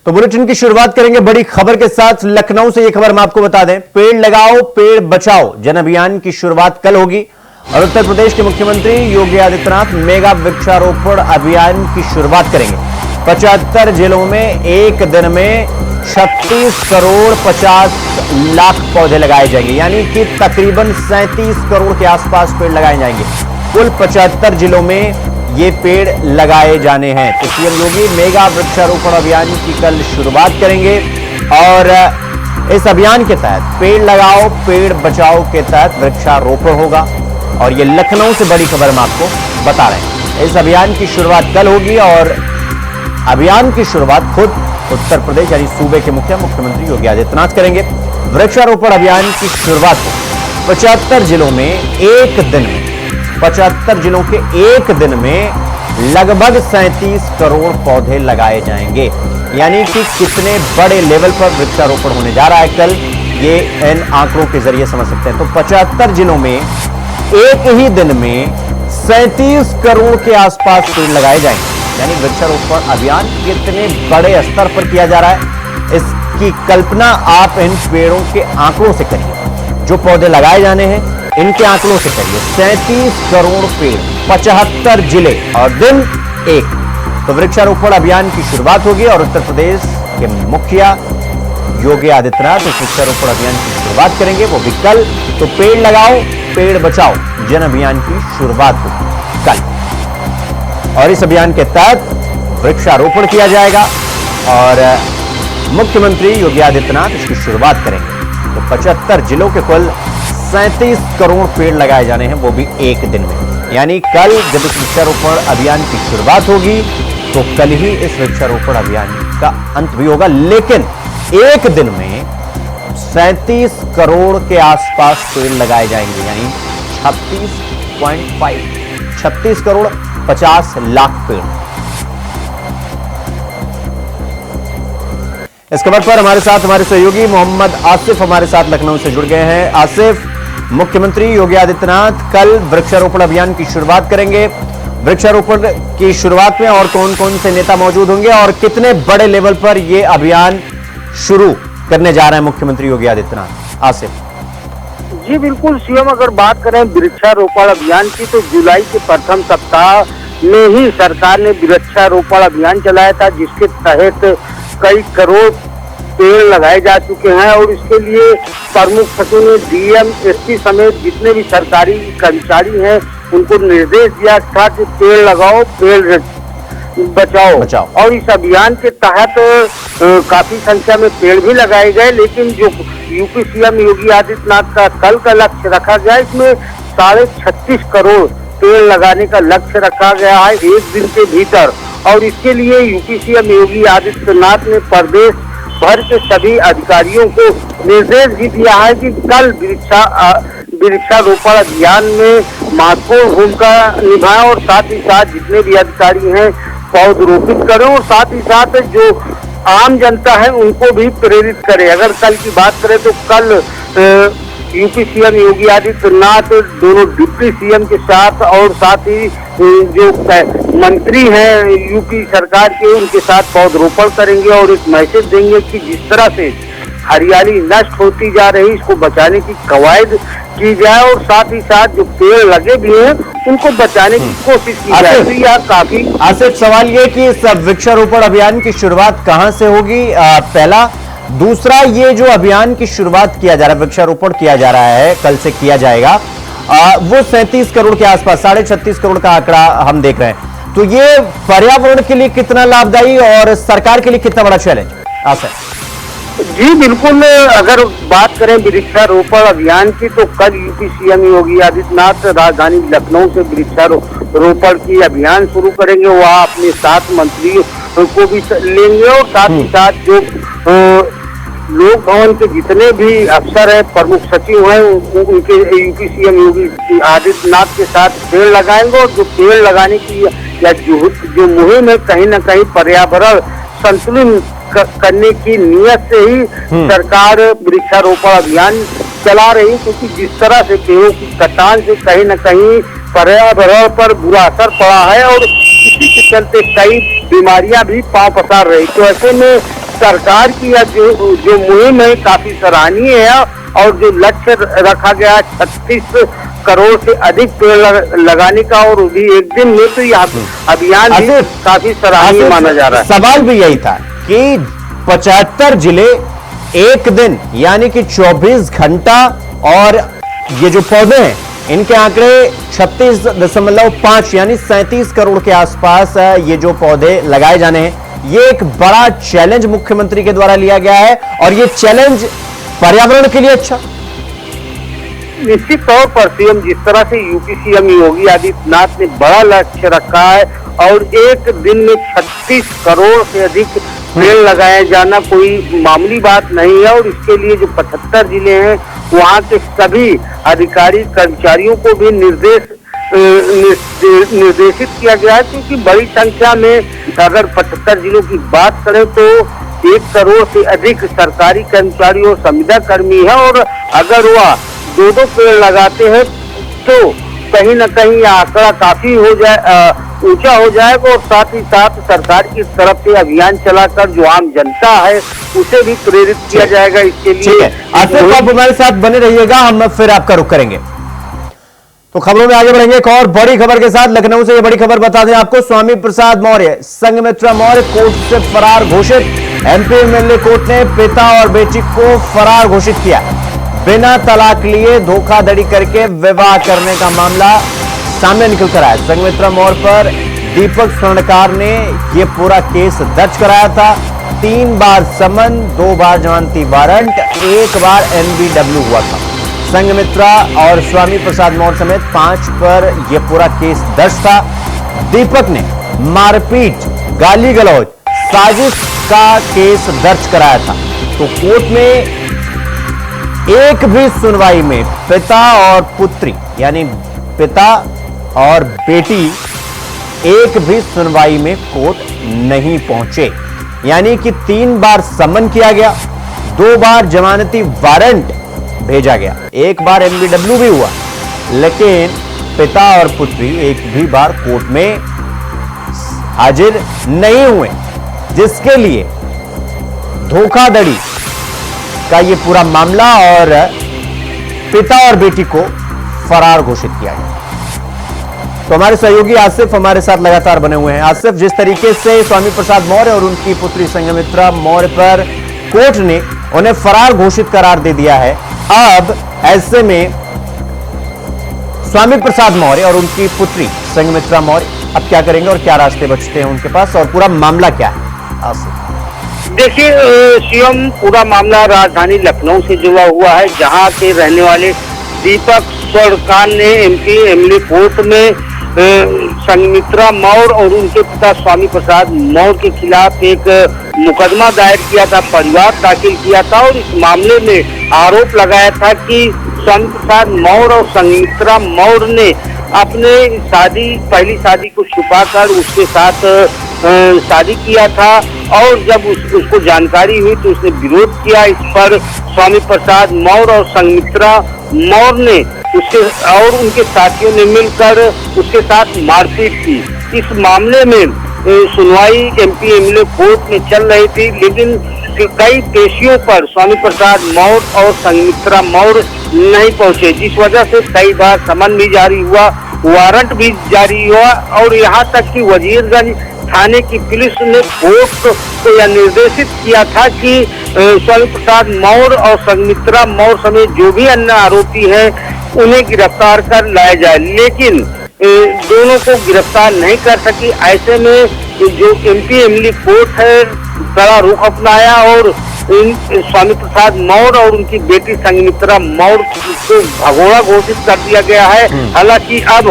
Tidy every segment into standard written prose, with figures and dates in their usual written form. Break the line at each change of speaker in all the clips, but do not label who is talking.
तो बुलेटिन की शुरुआत करेंगे बड़ी खबर के साथ। लखनऊ से यह खबर हम आपको बता दें, पेड़ लगाओ पेड़ बचाओ जन अभियान की शुरुआत कल होगी और उत्तर प्रदेश के मुख्यमंत्री योगी आदित्यनाथ मेगा वृक्षारोपण अभियान की शुरुआत करेंगे। 75 जिलों में एक दिन में 36 करोड़ 50 लाख पौधे लगाए जाएंगे, यानी कि तकरीबन 37 करोड़ के आसपास पेड़ लगाए जाएंगे। कुल 75 जिलों में ये पेड़ लगाए जाने हैं। तो सीएम योगी मेगा वृक्षारोपण अभियान की कल शुरुआत करेंगे और इस अभियान के तहत पेड़ लगाओ पेड़ बचाओ के तहत वृक्षारोपण होगा और ये लखनऊ से बड़ी खबर हम आपको बता रहे हैं। इस अभियान की शुरुआत कल होगी और अभियान की शुरुआत खुद उत्तर प्रदेश यानी सूबे के मुख्यमंत्री योगी आदित्यनाथ करेंगे। वृक्षारोपण अभियान की शुरुआत 75 जिलों में एक दिन में 75 जिलों के एक दिन में लगभग 37 करोड़ पौधे लगाए जाएंगे, यानी कि कितने बड़े लेवल पर वृक्षारोपण होने जा रहा है कल, ये इन आंकड़ों के जरिए समझ सकते हैं। तो 75 जिलों में एक ही दिन में 37 करोड़ के आसपास पेड़ लगाए जाएंगे, यानी वृक्षारोपण अभियान कितने बड़े स्तर पर किया जा रहा है इसकी कल्पना आप इन पेड़ों के आंकड़ों से करिए। जो पौधे लगाए जाने हैं इनके आंकड़ों से करिए। 37 करोड़ पेड़, 75 जिले और दिन एक। तो वृक्षारोपण अभियान की शुरुआत होगी और उत्तर प्रदेश के मुखिया योगी आदित्यनाथ इस वृक्षारोपण अभियान की शुरुआत करेंगे, वो भी कल। तो पेड़ लगाओ पेड़ बचाओ जन अभियान की शुरुआत होगी कल और इस अभियान के तहत वृक्षारोपण किया जाएगा और मुख्यमंत्री योगी आदित्यनाथ इसकी शुरुआत करेंगे। तो 75 जिलों के कुल 37 करोड़ पेड़ लगाए जाने हैं, वो भी एक दिन में। यानी कल जब इस वृक्षारोपण अभियान की शुरुआत होगी तो कल ही इस वृक्षारोपण अभियान का अंत भी होगा, लेकिन एक दिन में 37 करोड़ के आसपास पेड़ लगाए जाएंगे, यानी 36 करोड़ 50 लाख पेड़। इस खबर पर हमारे साथ हमारे सहयोगी मोहम्मद आसिफ हमारे साथ लखनऊ से जुड़ गए हैं। आसिफ, मुख्यमंत्री योगी आदित्यनाथ कल वृक्षारोपण अभियान की शुरुआत करेंगे। वृक्षारोपण की शुरुआत में और कौन कौन से नेता मौजूद होंगे और कितने बड़े लेवल पर यह अभियान शुरू करने जा रहे हैं मुख्यमंत्री योगी आदित्यनाथ? आसिफ
जी बिल्कुल सीएम, अगर बात करें वृक्षारोपण अभियान की तो जुलाई के प्रथम सप्ताह में ही सरकार ने वृक्षारोपण अभियान चलाया था, जिसके तहत कई करोड़ पेड़ लगाए जा चुके हैं और इसके लिए प्रमुख सचिव ने डीएम, एसपी समेत जितने भी सरकारी कर्मचारी हैं उनको निर्देश दिया था कि पेड़ लगाओ पेड़ बचाओ। और इस अभियान के तहत काफी संख्या में पेड़ भी लगाए गए, लेकिन जो यूपी सीएम योगी आदित्यनाथ का कल का लक्ष्य रखा गया, इसमें 36.5 करोड़ पेड़ लगाने का लक्ष्य रखा गया है एक दिन के भीतर। और इसके लिए यूपी सीएम योगी आदित्यनाथ ने प्रदेश भर के सभी अधिकारियों को निर्देश भी दिया है कि कल वृक्षारोपण अभियान में महत्वपूर्ण भूमिका निभाएं और साथ ही साथ जितने भी अधिकारी हैं पौधरोपित करें और साथ ही साथ जो आम जनता है उनको भी प्रेरित करें। अगर कल की बात करें तो कल यूपी सीएम योगी आदित्यनाथ दोनों डिप्टी सीएम के साथ और साथ ही जो मंत्री हैं यूपी सरकार के उनके साथ पौधरोपण करेंगे और एक मैसेज देंगे कि जिस तरह से हरियाली नष्ट होती जा रही इसको बचाने की कवायद की जाए और साथ ही साथ जो पेड़ लगे भी हैं उनको बचाने की कोशिश की जाए। तो यह काफी
आसिफ, सवाल ये कि इस वृक्षारोपण अभियान की शुरुआत कहां से होगी, पहला। दूसरा, ये जो अभियान की शुरुआत किया जा रहा है, वृक्षारोपण किया जा रहा है, कल से किया जाएगा, वो 37 करोड़ के आसपास 36.5 करोड़ का आंकड़ा हम देख रहे हैं। तो ये पर्यावरण के लिए कितना लाभदायी और सरकार के लिए कितना बड़ा चैलेंज?
जी बिल्कुल, अगर बात करें वृक्षारोपण अभियान की तो कल यूपी सीएम योगी आदित्यनाथ राजधानी लखनऊ से वृक्षारोपण की अभियान शुरू करेंगे। वहाँ अपने 7 मंत्रियों को भी लेंगे और साथ ही साथ जो लोक भवन के जितने भी अफसर हैं, प्रमुख सचिव हैं, उनके यूपी सीएम योगी आदित्यनाथ के साथ पेड़ लगाएंगे और जो पेड़ लगाने की या जो मुहिम है कहीं न कहीं पर्यावरण संतुलन करने की नियत से ही सरकार वृक्षारोपण अभियान चला रही, क्योंकि जिस तरह से पेड़ों की कटान से कहीं न कहीं पर्यावरण पर बुरा असर पड़ा है और इसी के चलते कई बीमारियां भी पांव पसार रही। तो ऐसे में सरकार की यह जो मुहिम है काफी सराहनीय है और जो लक्ष्य रखा गया 36 करोड़ से अधिक पेड़ लगाने का और भी एक दिन में तो यह अभियान भी काफी सराहनीय माना जा रहा है।
सवाल भी यही था कि 75 जिले एक दिन यानी कि 24 घंटा और ये जो पौधे हैं इनके आंकड़े 36.5 यानी 37 करोड़ के आसपास ये जो पौधे लगाए जाने हैं, ये एक बड़ा चैलेंज मुख्यमंत्री के द्वारा लिया गया है और ये चैलेंज पर्यावरण के लिए अच्छा।
निश्चित तौर पर सीएम जिस तरह से यूपी सीएम योगी आदित्यनाथ ने बड़ा लक्ष्य रखा है और एक दिन में 36 करोड़ से अधिक पेड़ लगाया जाना कोई मामूली बात नहीं है और इसके लिए जो 75 जिले हैं वहाँ के सभी अधिकारी कर्मचारियों को भी निर्देशित किया गया है, क्योंकि बड़ी संख्या में अगर 75 जिलों की बात करें तो 1 करोड़ से अधिक सरकारी कर्मचारी और संविदा कर्मी है और अगर वह 2-2 पेड़ लगाते हैं तो कहीं न कहीं आंकड़ा काफी हो जाए ऊंचा हो जाएगा और साथ ही साथ सरकार की तरफ से अभियान चलाकर जो आम जनता है उसे भी प्रेरित किया जाएगा इसके लिए।
आसिफ, आप हमारे साथ बने रहिएगा, हम फिर आपका रुख करेंगे। तो खबरों में आगे बढ़ेंगे एक और बड़ी खबर के साथ। लखनऊ से ये बड़ी खबर बता दें आपको, स्वामी प्रसाद मौर्य संघमित्रा मौर्य कोर्ट से फरार घोषित। एमपी एमएलए कोर्ट ने पिता और बेटी को फरार घोषित किया। बिना तलाक लिए धोखाधड़ी करके विवाह करने का मामला सामने निकल कर आया। संघमित्रा मौर्य पर दीपक स्वर्णकार ने यह पूरा केस दर्ज कराया था। 3 बार समन, 2 बार जमानती वारंट, 1 बार एनबीडब्ल्यू हुआ था। संघमित्रा और स्वामी प्रसाद मौर्य समेत 5 पर यह पूरा केस दर्ज था। दीपक ने मारपीट, गाली गलौज, साजिश का केस दर्ज कराया था। तो कोर्ट में एक भी सुनवाई में पिता और पुत्री यानी पिता और बेटी एक भी सुनवाई में कोर्ट नहीं पहुंचे, यानी कि 3 बार समन किया गया, 2 बार जमानती वारंट भेजा गया, 1 बार एनबीडब्ल्यू भी हुआ, लेकिन पिता और पुत्री एक भी बार कोर्ट में हाजिर नहीं हुए, जिसके लिए धोखाधड़ी का ये पूरा मामला और पिता और बेटी को फरार घोषित किया गया। तो हमारे सहयोगी आसिफ हमारे साथ लगातार बने हुए हैं। आसिफ, जिस तरीके से स्वामी प्रसाद मौर्य और उनकी पुत्री संघमित्रा मौर्य पर कोर्ट ने उन्हें फरार घोषित करार दे दिया है, अब ऐसे में स्वामी प्रसाद मौर्य और उनकी पुत्री संघमित्रा मौर्य अब क्या करेंगे और क्या रास्ते बचते हैं उनके पास और पूरा मामला क्या है? आसिफ,
देखिए सीएम पूरा मामला राजधानी लखनऊ से जुड़ा हुआ है, जहां के रहने वाले दीपक स्वर्णकार ने एमपी एमएलए कोर्ट में संघमित्रा मौर्य और उनके पिता स्वामी प्रसाद मौर्य के खिलाफ एक मुकदमा दायर किया था, परिवार दाखिल किया था और इस मामले में आरोप लगाया था कि स्वामी प्रसाद मौर्य और संघमित्रा मौर्य ने अपने पहली शादी को छुपाकर उसके साथ शादी किया था और जब उसको जानकारी हुई तो उसने विरोध किया। इस पर स्वामी प्रसाद मौर्य और संघमित्रा मौर्य ने उसके और उनके साथियों ने मिलकर उसके साथ मारपीट की। इस मामले में सुनवाई एमपी एमएलए कोर्ट में चल रही थी, लेकिन कई पेशियों पर स्वामी प्रसाद मौर्य और संघमित्रा मौर्य नहीं पहुंचे, जिस वजह से कई बार समन भी जारी हुआ, वारंट भी जारी हुआ और यहाँ तक कि वजीरगंज थाने की पुलिस ने कोर्ट को यह निर्देशित किया था कि स्वामी प्रसाद मौर्य और संघमित्रा मौर्य समेत जो भी अन्य आरोपी हैं उन्हें गिरफ्तार कर लाया जाए, लेकिन दोनों को गिरफ्तार नहीं कर सकी। ऐसे में जो एमपी एमएलए कोर्ट है कड़ा रुख अपनाया और स्वामी प्रसाद मौर्य और उनकी बेटी संघमित्रा मौर्य को भगोड़ा घोषित कर दिया गया है। हालांकि अब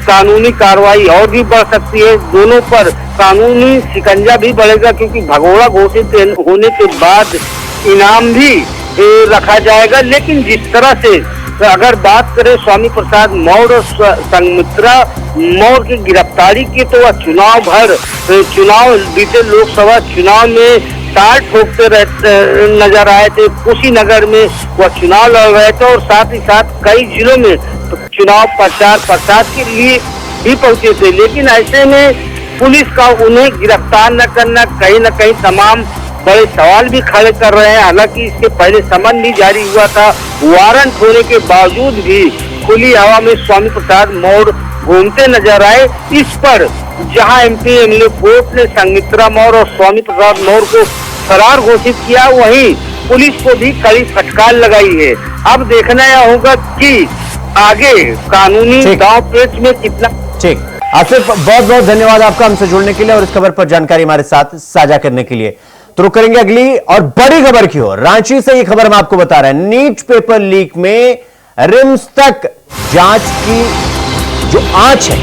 कानूनी कार्रवाई और भी बढ़ सकती है, दोनों पर कानूनी शिकंजा भी बढ़ेगा, क्योंकि भगोड़ा घोषित होने के बाद इनाम भी रखा जाएगा। लेकिन जिस तरह से अगर बात करें स्वामी प्रसाद मौर्य और संघमित्रा मौर्य की गिरफ्तारी की, तो वह चुनाव बीते लोकसभा चुनाव में ताल ठोकते नजर आए थे। कुशीनगर में वह चुनाव लड़ रहे थे और साथ ही साथ कई जिलों में चुनाव प्रचार के लिए भी पहुंचे थे, लेकिन ऐसे में पुलिस का उन्हें गिरफ्तार न करना कहीं न कहीं तमाम बड़े सवाल भी खड़े कर रहे हैं। हालांकि इसके पहले समन नहीं जारी हुआ था, वारंट होने के बावजूद भी खुली हवा में स्वामी प्रसाद मौर्य घूमते नजर आए। इस पर जहां एमपी एमएलए कोर्ट ने संगीता मौर्य और स्वामी प्रसाद मौर्य को फरार घोषित किया, वहीं पुलिस को भी कड़ी फटकार लगाई है। अब देखना यह होगा कि आगे कानूनी दांव पेच में कितना।
ठीक, आसिफ बहुत बहुत धन्यवाद आपका हमसे जुड़ने के लिए और इस खबर पर जानकारी हमारे साथ साझा करने के लिए। तो रुक करेंगे अगली और बड़ी खबर की ओर। रांची से ये खबर हम आपको बता रहे हैं, नीट पेपर लीक में रिम्स तक जांच की जो आंच है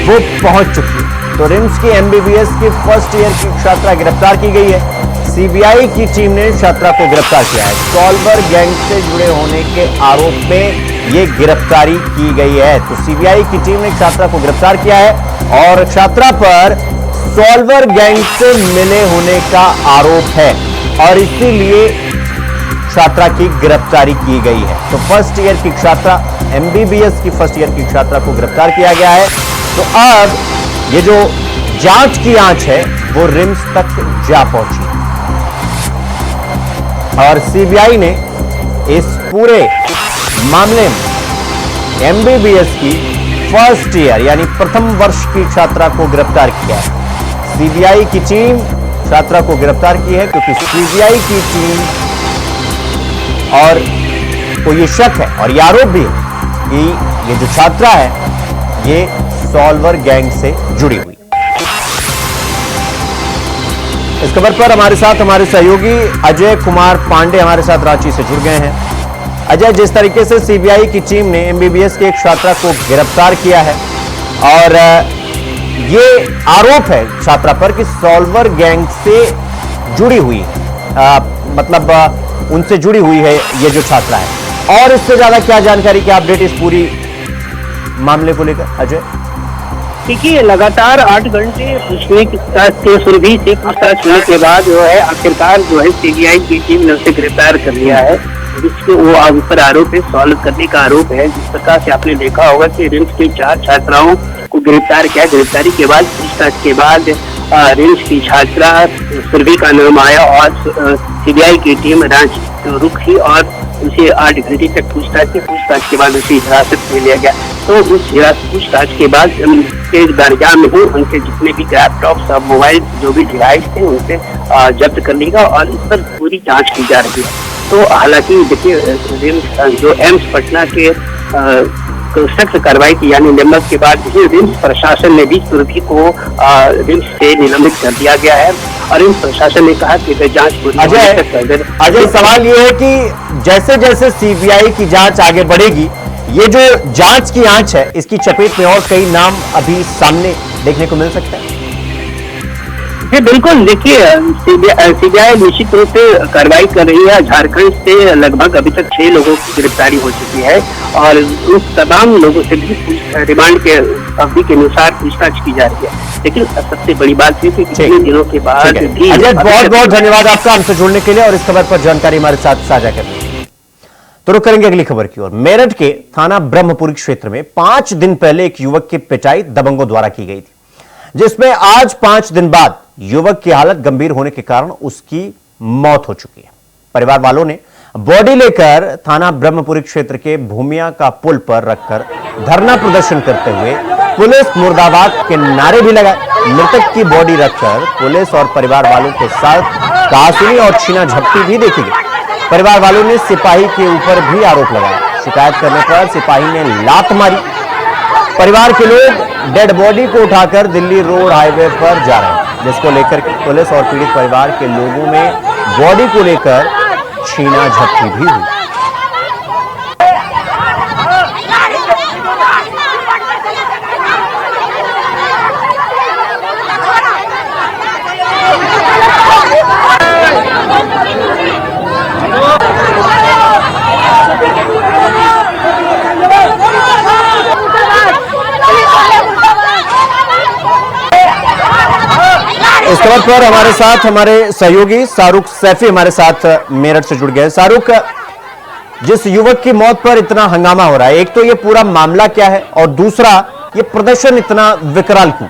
वो पहुंच चुकी है। तो रिम्स की एमबीबीएस की फर्स्ट ईयर की छात्रा गिरफ्तार की गई है। सीबीआई की टीम ने छात्रा को गिरफ्तार किया है। सॉल्वर गैंग से जुड़े होने के आरोप में ये गिरफ्तारी की गई है। तो सीबीआई की टीम ने छात्रा को गिरफ्तार किया है और छात्रा पर सॉल्वर गैंग से मिले होने का आरोप है और इसीलिए छात्रा की गिरफ्तारी की गई है। तो फर्स्ट ईयर की छात्रा, एमबीबीएस की फर्स्ट ईयर की छात्रा को गिरफ्तार किया गया है। तो अब ये जो जांच की आंच है वो रिम्स तक जा पहुंची और सीबीआई ने इस पूरे मामले में एमबीबीएस की फर्स्ट ईयर यानी प्रथम वर्ष की छात्रा को गिरफ्तार किया है। सीबीआई की टीम छात्रा को गिरफ्तार की है क्योंकि सीबीआई की टीम और को ये शक है और ये आरोप भी है कि ये जो छात्रा है ये सॉल्वर गैंग से जुड़ी हुई। इस खबर पर हमारे साथ हमारे सहयोगी अजय कुमार पांडे हमारे साथ रांची से जुड़ गए हैं। अजय, जिस तरीके से सीबीआई की टीम ने एमबीबीएस की एक छात्रा को गिरफ्तार किया है और ये आरोप है छात्रा पर कि सॉल्वर गैंग से जुड़ी हुई है, मतलब उनसे जुड़ी हुई है ये जो छात्रा है, और इससे ज्यादा क्या जानकारी, क्या अपडेट इस पूरी मामले को लेकर अजय?
देखिए, लगातार 8 घंटे पूछने के सुरभि से पूछताछ होने के बाद जो है आखिरकार जो है सीबीआई की टीम ने उसे गिरफ्तार कर लिया है। जिसको वो ऊपर आरोप है, सॉल्व करने का आरोप है। जिस प्रकार से आपने देखा होगा कि रिम्स की 4 छात्राओं को गिरफ्तार किया। गिरफ्तारी के बाद पूछताछ के बाद रिम्स की छात्रा सुरभि का नाम आया और सीबीआई की टीम रांची रुकी और उसे 8 घंटे तक पूछताछ के बाद उसे हिरासत में लिया गया। तो उस पूछताछ के बाद के दरजा में ही उनके जितने भी लैपटॉप, मोबाइल, जो भी डिवाइस थे उनसे जब्त कर लिया और इस पर पूरी जांच की जा रही है। तो हालांकि देखिए, रिम्स जो एम्स पटना के सख्त कार्रवाई की यानी निलंबन के बाद रिम्स प्रशासन ने भी सुरभि को रिम्स से निलंबित कर दिया गया है और रिम्स प्रशासन ने कहा कि जांच पूरी।
अजय, सवाल ये है कि जैसे जैसे सीबीआई की जांच आगे बढ़ेगी, ये जो जांच की आंच है इसकी चपेट में और कई नाम अभी सामने देखने को मिल सकता है।
जी बिल्कुल, देखिए सीबीआई निश्चित रूप से कार्रवाई कर रही है। झारखंड से लगभग अभी तक 6 लोगों की गिरफ्तारी हो चुकी है और उस तमाम लोगों से भी रिमांड के अवधि के अनुसार पूछताछ की जा रही है। लेकिन सबसे बड़ी बात है कि कितने दिनों के बाद भी।
अजय, बहुत बहुत धन्यवाद आपका हमसे जुड़ने के लिए और इस खबर पर जानकारी हमारे साथ साझा करने के लिए। तो रुक करेंगे अगली खबर की ओर। मेरठ के थाना ब्रह्मपुरी क्षेत्र में 5 दिन पहले एक युवक की पिटाई दबंगों द्वारा की गई थी, जिसमें आज 5 दिन बाद युवक की हालत गंभीर होने के कारण उसकी मौत हो चुकी है। परिवार वालों ने बॉडी लेकर थाना ब्रह्मपुरी क्षेत्र के भूमिया का पुल पर रखकर धरना प्रदर्शन करते हुए पुलिस मुर्दाबाद के नारे भी लगाए। मृतक की बॉडी रखकर पुलिस और परिवार वालों के साथ कहासुनी और छीना झपटी भी देखी गई। परिवार वालों ने सिपाही के ऊपर भी आरोप लगाया। शिकायत करने पर सिपाही ने लात मारी। परिवार के लोग डेड बॉडी को उठाकर दिल्ली रोड हाईवे पर जा रहे हैं, जिसको लेकर पुलिस और पीड़ित परिवार के लोगों में बॉडी को लेकर छीना झपटी भी हुई। इस खबर पर हमारे साथ हमारे सहयोगी शाहरुख सैफी हमारे साथ मेरठ से जुड़ गए। शाहरुख, जिस युवक की मौत पर इतना हंगामा हो रहा है, एक तो ये पूरा मामला क्या है और दूसरा ये प्रदर्शन इतना विकराल क्यों?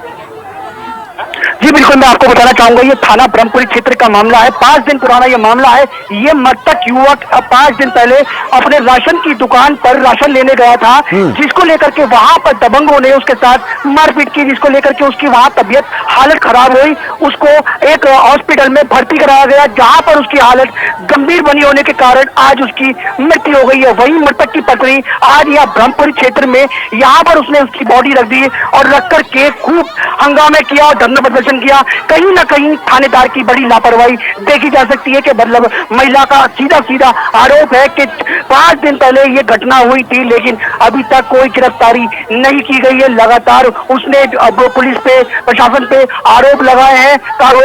जी बिल्कुल, मैं आपको बताना चाहूंगा, ये थाना ब्रह्मपुरी क्षेत्र का मामला है। 5 दिन पुराना ये मामला है। ये मृतक युवक 5 दिन पहले अपने राशन की दुकान पर राशन लेने गया था, जिसको लेकर के वहां पर दबंगों ने उसके साथ मारपीट की, जिसको लेकर के उसकी वहां तबीयत हालत खराब हुई। उसको एक हॉस्पिटल में भर्ती कराया गया, जहां पर उसकी हालत गंभीर बनी होने के कारण आज उसकी मृत्यु हो गई है। वहीं मृतक की पत्नी आज यहाँ ब्रह्मपुरी क्षेत्र में यहाँ पर उसने उसकी बॉडी रख दी और रख करके खूब हंगामे किया और धरना प्रदर्शन किया। कहीं ना कहीं थानेदार की बड़ी लापरवाही देखी जा सकती है कि मतलब महिला का सीधा सीधा आरोप है कि 5 दिन पहले ये घटना हुई थी, लेकिन अभी तक कोई गिरफ्तारी नहीं की गई है। लगातार उसने अब पुलिस पे, प्रशासन पे आरोप लगाए हैं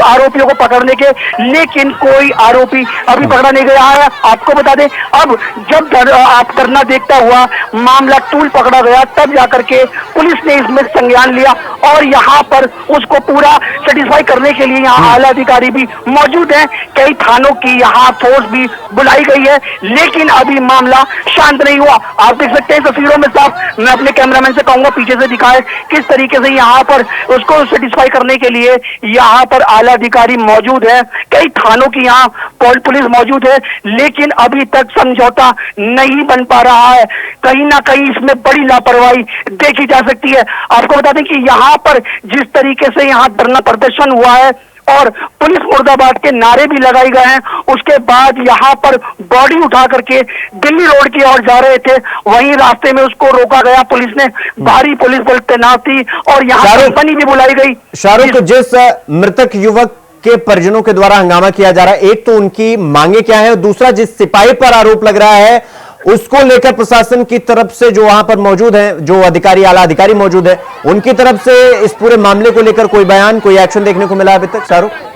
आरोपियों को पकड़ने के, लेकिन कोई आरोपी अभी पकड़ा नहीं गया है। आपको बता दें, अब जब आप धरना देखता हुआ मामला टूल पकड़ा गया, तब जाकर के पुलिस ने इसमें संज्ञान लिया और यहाँ पर उसको पूरा सेटिस्फाई करने के लिए यहाँ आला अधिकारी भी मौजूद हैं। कई थानों की यहाँ फोर्स भी बुलाई गई है, लेकिन अभी मामला शांत नहीं हुआ। आप देख सकते हैं तस्वीरों में साफ। मैं अपने कैमरामैन से कहूंगा पीछे से दिखाए किस तरीके से यहाँ पर उसको सेटिस्फाई करने के लिए यहाँ पर आला अधिकारी मौजूद है। कई थानों की यहाँ पुलिस मौजूद है, लेकिन अभी तक समझौता नहीं बन पा रहा है। कहीं ना कहीं इसमें बड़ी लापरवाही देखी जा सकती है। आपको बता दें कि यहाँ पर जिस तरीके से यहाँ धरना प्रदर्शन हुआ है और पुलिस मुर्दाबाद के नारे भी लगाए गए हैं, उसके बाद यहाँ पर बॉडी उठा करके दिल्ली रोड की ओर जा रहे थे, वहीं रास्ते में उसको रोका गया। पुलिस ने भारी पुलिस बल तैनात थी और यहाँ कंपनी भी बुलाई गई।
शाहरुख, जिस मृतक युवक के परिजनों के द्वारा हंगामा किया जा रहा है, एक तो उनकी मांगे क्या है और दूसरा जिस सिपाही पर आरोप लग रहा है उसको लेकर प्रशासन की तरफ से जो वहां पर मौजूद है, जो अधिकारी, आला अधिकारी मौजूद है, उनकी तरफ से इस पूरे मामले को लेकर कोई बयान, कोई एक्शन देखने को मिला अभी तक? शाहरुख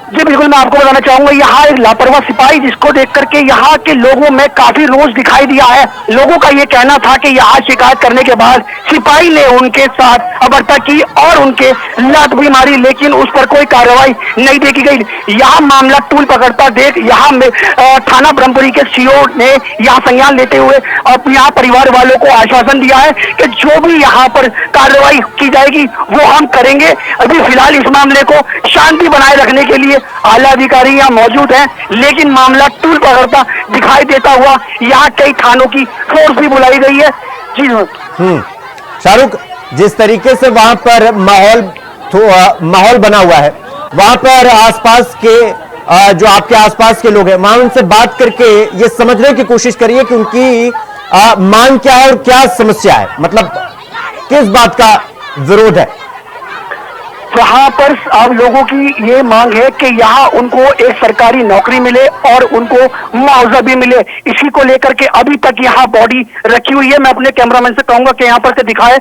जी बिल्कुल, मैं आपको बताना चाहूंगा, यहाँ एक लापरवाह सिपाही जिसको देख करके यहाँ के लोगों में काफी रोष दिखाई दिया है। लोगों का ये कहना था कि यहाँ शिकायत करने के बाद सिपाही ने उनके साथ अबरता की और उनके लात भी मारी, लेकिन उस पर कोई कार्रवाई नहीं देखी गई। यहाँ मामला टूल पकड़ता देख यहाँ थाना ब्रह्मपुरी के सीओ ने यहाँ संज्ञान लेते हुए अब यहाँ परिवार वालों को आश्वासन दिया है कि जो भी यहाँ पर कार्रवाई की जाएगी वो हम करेंगे। अभी फिलहाल इस मामले को शांति बनाए रखने के लिए आला अधिकारी यहाँ मौजूद हैं, लेकिन मामला टूल पकड़ता दिखाई देता हुआ यहाँ कई थानों की फोर्स भी बुलाई गई है। जी
शाहरुख, जिस तरीके से वहां पर माहौल बना हुआ है, वहां पर आसपास के जो आपके आसपास के लोग हैं, वहां उनसे बात करके ये समझने की कोशिश करिए कि उनकी मांग क्या है और क्या समस्या है, मतलब किस बात का विरोध है।
वहां पर अब लोगों की ये मांग है कि यहाँ उनको एक सरकारी नौकरी मिले और उनको मुआवजा भी मिले। इसी को लेकर के अभी तक यहाँ बॉडी रखी हुई है। मैं अपने कैमरामैन से कहूंगा कि यहाँ पर से दिखाए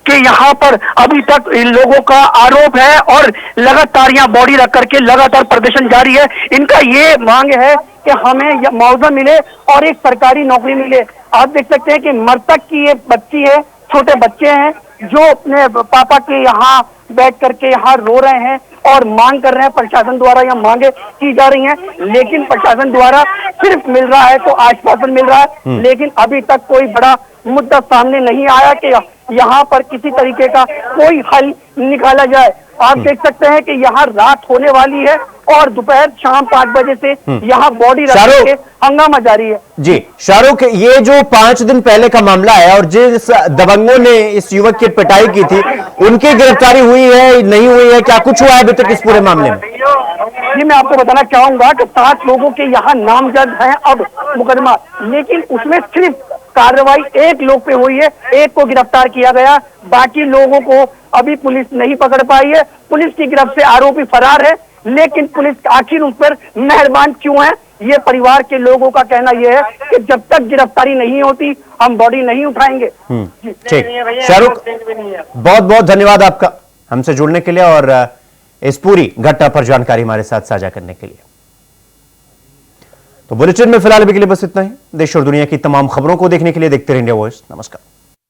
कि यहाँ पर अभी तक इन लोगों का आरोप है और लगातार यहाँ बॉडी रख करके लगातार प्रदर्शन जारी है। इनका ये मांग है कि हमें मुआवजा मिले और एक सरकारी नौकरी मिले। आप देख सकते हैं कि मृतक की ये बच्ची है, छोटे बच्चे हैं जो अपने पापा के यहाँ बैठ करके यहाँ रो रहे हैं और मांग कर रहे हैं। प्रशासन द्वारा यहाँ मांगे की जा रही हैं, लेकिन प्रशासन द्वारा सिर्फ मिल रहा है तो आश्वासन मिल रहा है, लेकिन अभी तक कोई बड़ा मुद्दा सामने नहीं आया कि यहाँ पर किसी तरीके का कोई हल निकाला जाए। आप देख सकते हैं कि यहाँ रात होने वाली है और दोपहर शाम 5 बजे से यहाँ बॉडी रख के हंगामा जारी है।
जी शाहरुख, ये जो 5 दिन पहले का मामला है और जिस दबंगों ने इस युवक की पिटाई की थी, उनकी गिरफ्तारी हुई है, नहीं हुई है, क्या कुछ हुआ है अभी तक इस पूरे मामले में?
जी मैं आपको बताना चाहूंगा कि 7 लोगों के यहाँ नामजद हैं अब मुकदमा, लेकिन उसमें सिर्फ कार्रवाई 1 लोग पे हुई है, 1 को गिरफ्तार किया गया, बाकी लोगों को अभी पुलिस नहीं पकड़ पाई है। पुलिस की गिरफ्त से आरोपी फरार है, लेकिन पुलिस आखिर उस पर मेहरबान क्यों है, ये परिवार के लोगों का कहना यह है कि जब तक गिरफ्तारी नहीं होती हम बॉडी नहीं उठाएंगे।
ठीक, शाहरुख बहुत बहुत धन्यवाद आपका हमसे जुड़ने के लिए और इस पूरी घटना पर जानकारी हमारे साथ साझा करने के लिए। तो बुलेटिन में फिलहाल अभी के लिए बस इतना ही। देश और दुनिया की तमाम खबरों को देखने के लिए देखते रहिए इंडिया वॉइस। नमस्कार।